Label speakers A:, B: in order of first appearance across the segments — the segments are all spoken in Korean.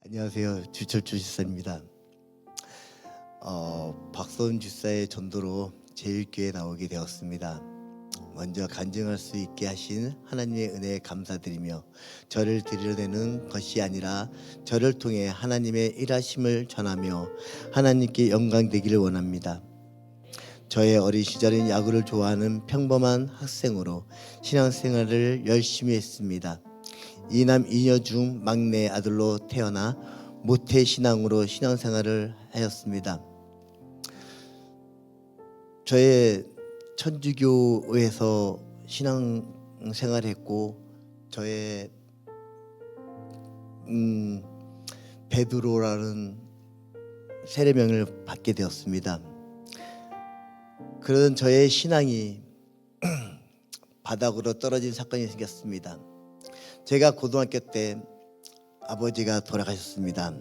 A: 안녕하세요. 주철주 집사입니다. 박서은 집사의 전도로 제일교회에 나오게 되었습니다. 먼저 간증할 수 있게 하신 하나님의 은혜에 감사드리며 저를 드러내는 것이 아니라 저를 통해 하나님의 일하심을 전하며 하나님께 영광 되기를 원합니다. 저의 어린 시절은 야구를 좋아하는 평범한 학생으로 신앙생활을 열심히 했습니다. 이남 이녀 중 막내 아들로 태어나 모태 신앙으로 신앙생활을 하였습니다. 저의 천주교에서 신앙생활했고 저의 베드로라는 세례명을 받게 되었습니다. 그러던 저의 신앙이 바닥으로 떨어진 사건이 생겼습니다. 제가 고등학교 때 아버지가 돌아가셨습니다.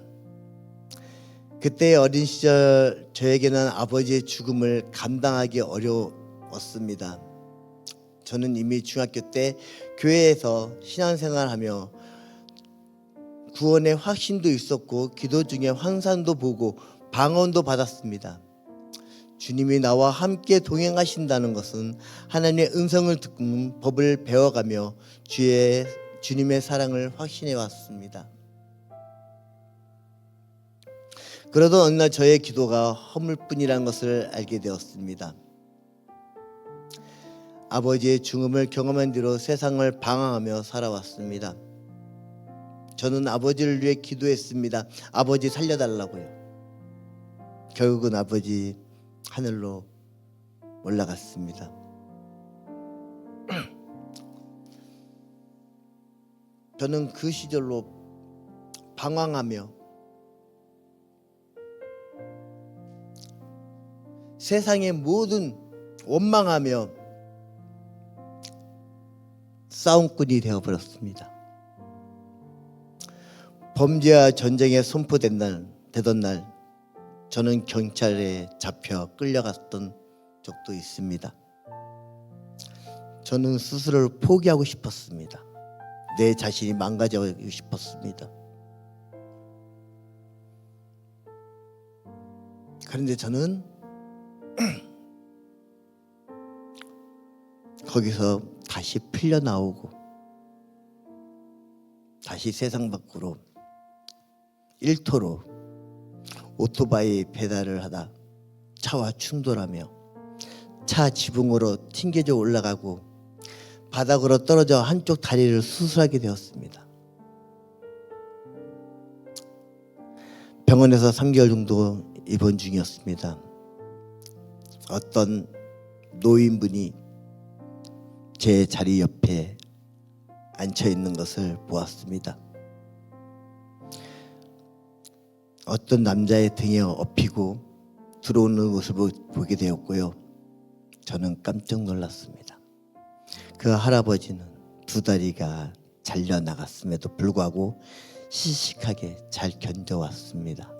A: 그때 어린 시절 저에게는 아버지의 죽음을 감당하기 어려웠습니다. 저는 이미 중학교 때 교회에서 신앙생활하며 구원의 확신도 있었고 기도 중에 환상도 보고 방언도 받았습니다. 주님이 나와 함께 동행하신다는 것은 하나님의 음성을 듣는 법을 배워가며 주님의 사랑을 확신해 왔습니다. 그러던 어느 날 저의 기도가 허물 뿐이라는 것을 알게 되었습니다. 아버지의 죽음을 경험한 뒤로 세상을 방황하며 살아왔습니다. 저는 아버지를 위해 기도했습니다. 아버지 살려달라고요. 결국은 아버지 하늘로 올라갔습니다. 저는 그 시절로 방황하며 세상의 모든 원망하며 싸움꾼이 되어버렸습니다. 범죄와 전쟁에 선포되던 날 저는 경찰에 잡혀 끌려갔던 적도 있습니다. 저는 스스로를 포기하고 싶었습니다. 내 자신이 망가지고 싶었습니다. 그런데 저는 거기서 다시 풀려 나오고 다시 세상 밖으로 일터로 오토바이 배달을 하다 차와 충돌하며 차 지붕으로 튕겨져 올라가고 바닥으로 떨어져 한쪽 다리를 수술하게 되었습니다. 병원에서 3개월 정도 입원 중이었습니다. 어떤 노인분이 제 자리 옆에 앉혀 있는 것을 보았습니다. 어떤 남자의 등에 엎이고 들어오는 모습을 보게 되었고요. 저는 깜짝 놀랐습니다. 그 할아버지는 두 다리가 잘려나갔음에도 불구하고 시식하게 잘 견뎌왔습니다.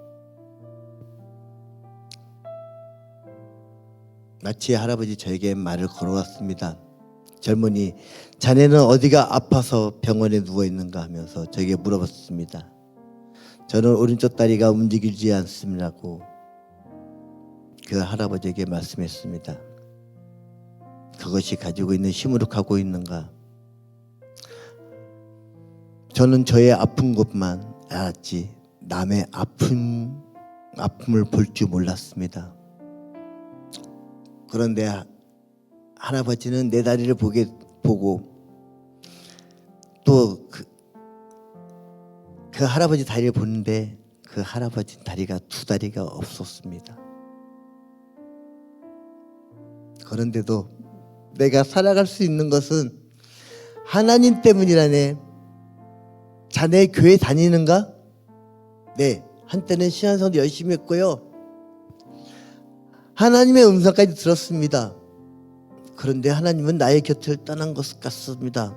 A: 마치 할아버지 저에게 말을 걸어왔습니다. 젊은이, 자네는 어디가 아파서 병원에 누워있는가 하면서 저에게 물어봤습니다. 저는 오른쪽 다리가 움직이지 않습니다고 그 할아버지에게 말씀했습니다. 그것이 가지고 있는 힘으로 가고 있는가? 저는 저의 아픈 것만 알았지 남의 아픔을 볼 줄 몰랐습니다. 그런데 할아버지는 내 다리를 보고 또 그 할아버지 다리를 보는데 그 할아버지 다리가 두 다리가 없었습니다. 그런데도 내가 살아갈 수 있는 것은 하나님 때문이라네. 자네 교회 다니는가? 네, 한때는 신앙생활도 열심히 했고요. 하나님의 음성까지 들었습니다. 그런데 하나님은 나의 곁을 떠난 것 같습니다.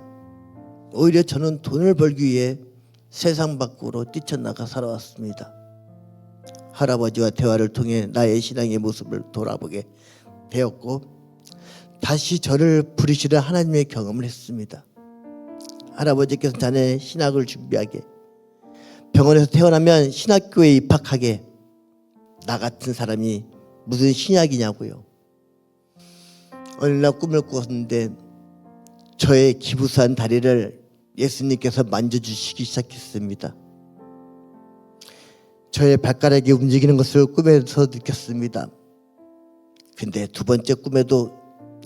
A: 오히려 저는 돈을 벌기 위해 세상 밖으로 뛰쳐나가 살아왔습니다. 할아버지와 대화를 통해 나의 신앙의 모습을 돌아보게 되었고 다시 저를 부르시는 하나님의 경험을 했습니다. 할아버지께서 자네 신학을 준비하게 병원에서 태어나면 신학교에 입학하게. 나 같은 사람이 무슨 신약이냐고요. 어느 날 꿈을 꾸었는데 저의 기부스한 다리를 예수님께서 만져주시기 시작했습니다. 저의 발가락이 움직이는 것을 꿈에서 느꼈습니다. 근데 두 번째 꿈에도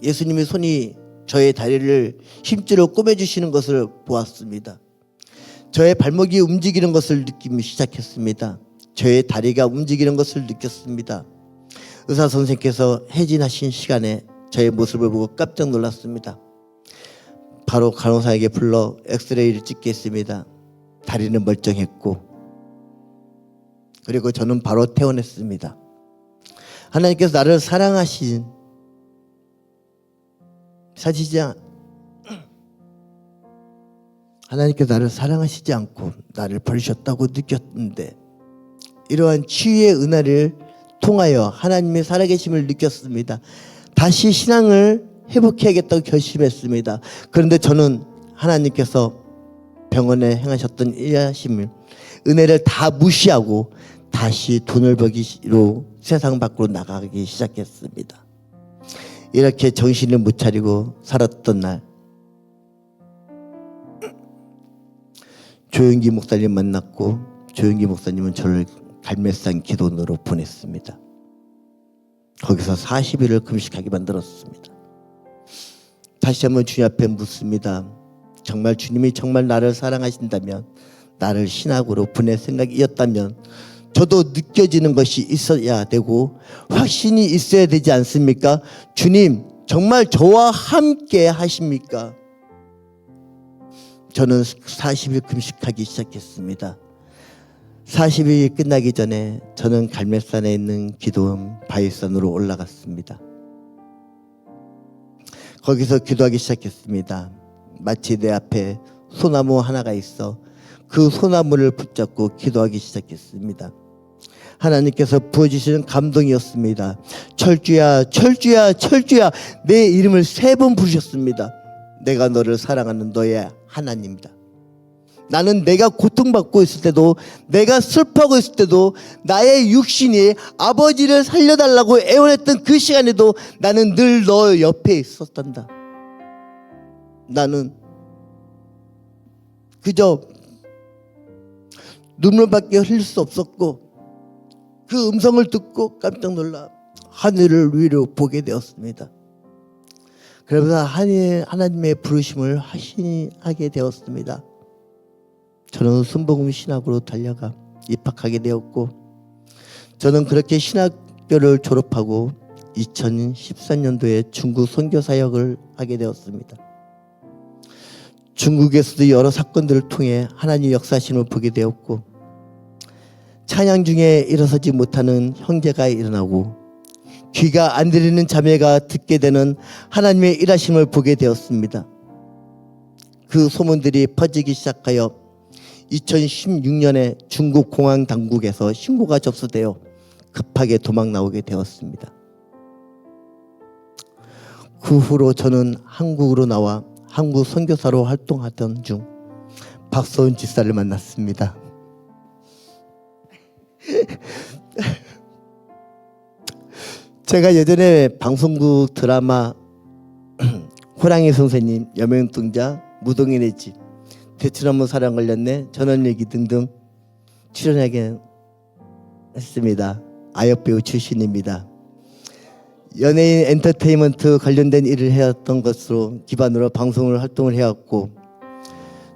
A: 예수님의 손이 저의 다리를 힘줄로 꼬매주시는 것을 보았습니다. 저의 발목이 움직이는 것을 느끼기 시작했습니다. 저의 다리가 움직이는 것을 느꼈습니다. 의사 선생님께서 해진하신 시간에 저의 모습을 보고 깜짝 놀랐습니다. 바로 간호사에게 불러 엑스레이를 찍게 했습니다. 다리는 멀쩡했고, 그리고 저는 바로 퇴원했습니다. 하나님께서 나를 사랑하시지 하나님께서 나를 사랑하시지 않고 나를 버리셨다고 느꼈는데, 이러한 치유의 은혜를 통하여 하나님의 살아계심을 느꼈습니다. 다시 신앙을 회복해야겠다고 결심했습니다. 그런데 저는 하나님께서 병원에 행하셨던 일하심을, 은혜를 다 무시하고 다시 돈을 벌기로 세상 밖으로 나가기 시작했습니다. 이렇게 정신을 못 차리고 살았던 날, 조영기 목사님 만났고, 조영기 목사님은 저를 갈매산 기도원으로 보냈습니다. 거기서 40일을 금식하게 만들었습니다. 다시 한번 주님 앞에 묻습니다. 정말 주님이 정말 나를 사랑하신다면, 나를 신학으로 보낼 생각이었다면 저도 느껴지는 것이 있어야 되고 확신이 있어야 되지 않습니까? 주님 정말 저와 함께 하십니까? 저는 40일 금식하기 시작했습니다. 40일이 끝나기 전에 저는 갈매산에 있는 기도원 바위산으로 올라갔습니다. 거기서 기도하기 시작했습니다. 마치 내 앞에 소나무 하나가 있어 그 소나무를 붙잡고 기도하기 시작했습니다. 하나님께서 부어주시는 감동이었습니다. 철주야, 철주야, 철주야, 내 이름을 3번 부르셨습니다. 내가 너를 사랑하는 너의 하나님이다. 나는 내가 고통받고 있을 때도, 내가 슬퍼하고 있을 때도, 나의 육신이 아버지를 살려달라고 애원했던 그 시간에도 나는 늘 너 옆에 있었단다. 나는 그저 눈물밖에 흘릴 수 없었고, 그 음성을 듣고 깜짝 놀라 하늘을 위로 보게 되었습니다. 그러면서 하나님의 부르심을 확신하게 되었습니다. 저는 순복음 신학으로 달려가 입학하게 되었고, 저는 그렇게 신학교를 졸업하고 2014년도에 중국 선교사역을 하게 되었습니다. 중국에서도 여러 사건들을 통해 하나님 역사심을 보게 되었고, 찬양 중에 일어서지 못하는 형제가 일어나고 귀가 안 들리는 자매가 듣게 되는 하나님의 일하심을 보게 되었습니다. 그 소문들이 퍼지기 시작하여 2016년에 중국 공안 당국에서 신고가 접수되어 급하게 도망 나오게 되었습니다. 그 후로 저는 한국으로 나와 한국 선교사로 활동하던 중 박서은 집사를 만났습니다. 제가 예전에 방송국 드라마 호랑이 선생님, 여명동자, 무동인의 집, 대추나무 사랑 걸렸네, 전원일기 등등 출연하게 했습니다. 아역배우 출신입니다. 연예인 엔터테인먼트 관련된 일을 해왔던 것으로 기반으로 방송을 활동을 해왔고,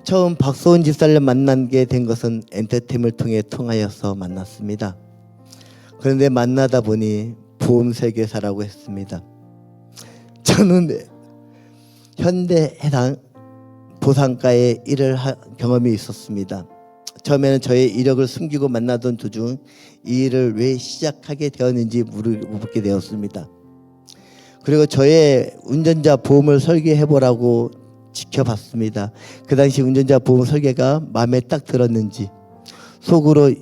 A: 처음 박소은 집사를 만나게 된 것은 엔터테인먼트를 통하여서 만났습니다. 그런데 만나다 보니 보험 설계사라고 했습니다. 저는 현대 해당 보상가에 일을 경험이 있었습니다. 처음에는 저의 이력을 숨기고 만나던 도중 이 일을 왜 시작하게 되었는지 물어보게 되었습니다. 그리고 저의 운전자 보험을 설계해보라고 지켜봤습니다. 그 당시 운전자 보험 설계가 마음에 딱 들었는지 속으로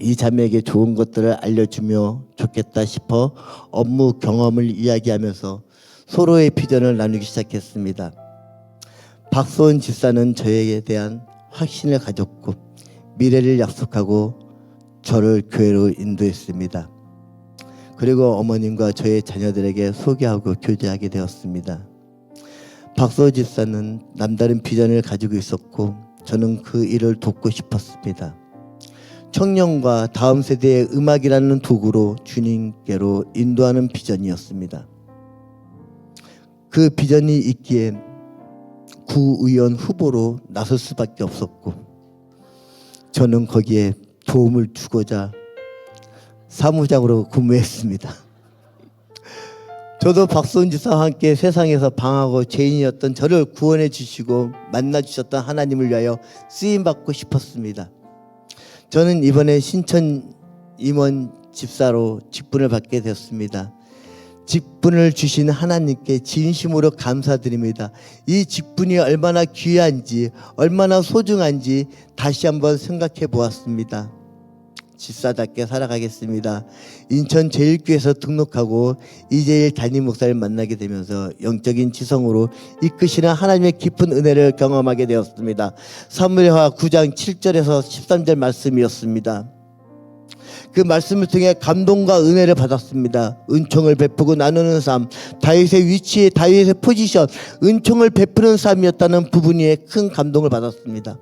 A: 이 자매에게 좋은 것들을 알려주며 좋겠다 싶어 업무 경험을 이야기하면서 서로의 비전을 나누기 시작했습니다. 박소은 집사는 저에게 대한 확신을 가졌고 미래를 약속하고 저를 교회로 인도했습니다. 그리고 어머님과 저의 자녀들에게 소개하고 교제하게 되었습니다. 박소 집사는 남다른 비전을 가지고 있었고 저는 그 일을 돕고 싶었습니다. 청년과 다음 세대의 음악이라는 도구로 주님께로 인도하는 비전이었습니다. 그 비전이 있기에 구의원 후보로 나설 수밖에 없었고 저는 거기에 도움을 주고자 사무장으로 근무했습니다. 저도 박소은 지사와 함께 세상에서 방하고 죄인이었던 저를 구원해 주시고 만나 주셨던 하나님을 위하여 쓰임받고 싶었습니다. 저는 이번에 신천 임원 집사로 직분을 받게 되었습니다. 직분을 주신 하나님께 진심으로 감사드립니다. 이 직분이 얼마나 귀한지 얼마나 소중한지 다시 한번 생각해 보았습니다. 집사답게 살아가겠습니다. 인천 제일교회에서 등록하고 이재일 담임 목사를 만나게 되면서 영적인 지성으로 이끄시는 하나님의 깊은 은혜를 경험하게 되었습니다. 사무엘하 9장 7절에서 13절 말씀이었습니다. 그 말씀을 통해 감동과 은혜를 받았습니다. 은총을 베푸고 나누는 삶, 다윗의 위치에 다윗의 포지션, 은총을 베푸는 삶이었다는 부분에 큰 감동을 받았습니다.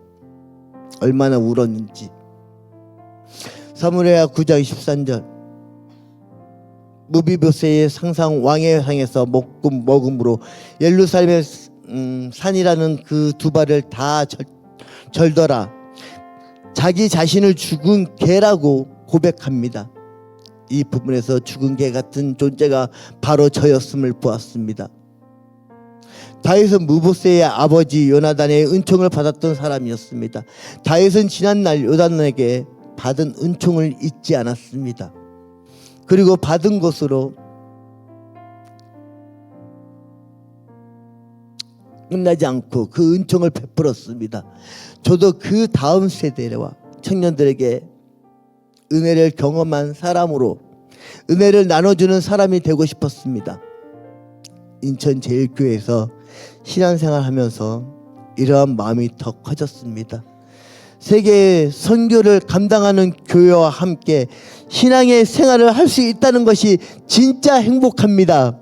A: 얼마나 울었는지. 사무엘하 9장 13절 무비보셋의 상상 왕의 상에서 먹음으로 예루살렘의 산이라는 그 두 발을 다 절더라. 자기 자신을 죽은 개라고 고백합니다. 이 부분에서 죽은 개 같은 존재가 바로 저였음을 보았습니다. 다윗은 무보셋의 아버지 요나단의 은총을 받았던 사람이었습니다. 다윗은 지난날 요나단에게 받은 은총을 잊지 않았습니다. 그리고 받은 것으로 끝나지 않고 그 은총을 베풀었습니다. 저도 그 다음 세대와 청년들에게 은혜를 경험한 사람으로 은혜를 나눠주는 사람이 되고 싶었습니다. 인천제일교회에서 신앙생활하면서 이러한 마음이 더 커졌습니다. 세계의 선교를 감당하는 교회와 함께 신앙의 생활을 할 수 있다는 것이 진짜 행복합니다.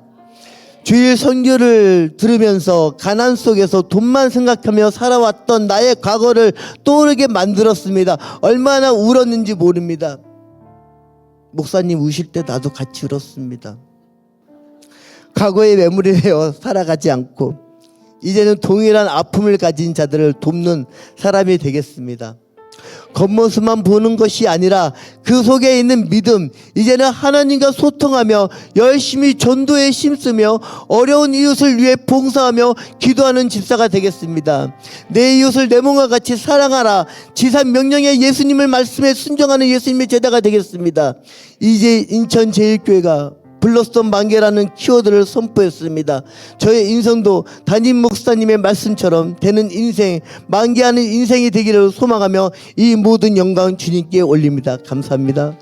A: 주일 선교를 들으면서 가난 속에서 돈만 생각하며 살아왔던 나의 과거를 떠오르게 만들었습니다. 얼마나 울었는지 모릅니다. 목사님 우실 때 나도 같이 울었습니다. 과거에 매몰이 되어 살아가지 않고 이제는 동일한 아픔을 가진 자들을 돕는 사람이 되겠습니다. 겉모습만 보는 것이 아니라 그 속에 있는 믿음, 이제는 하나님과 소통하며 열심히 전도에 힘쓰며 어려운 이웃을 위해 봉사하며 기도하는 집사가 되겠습니다. 내 이웃을 내 몸과 같이 사랑하라. 지산 명령의 예수님을 말씀에 순종하는 예수님의 제자가 되겠습니다. 이제 인천제일교회가 블러스톤 만개라는 키워드를 선포했습니다. 저의 인생도 담임 목사님의 말씀처럼 되는 인생, 만개하는 인생이 되기를 소망하며 이 모든 영광 주님께 올립니다. 감사합니다.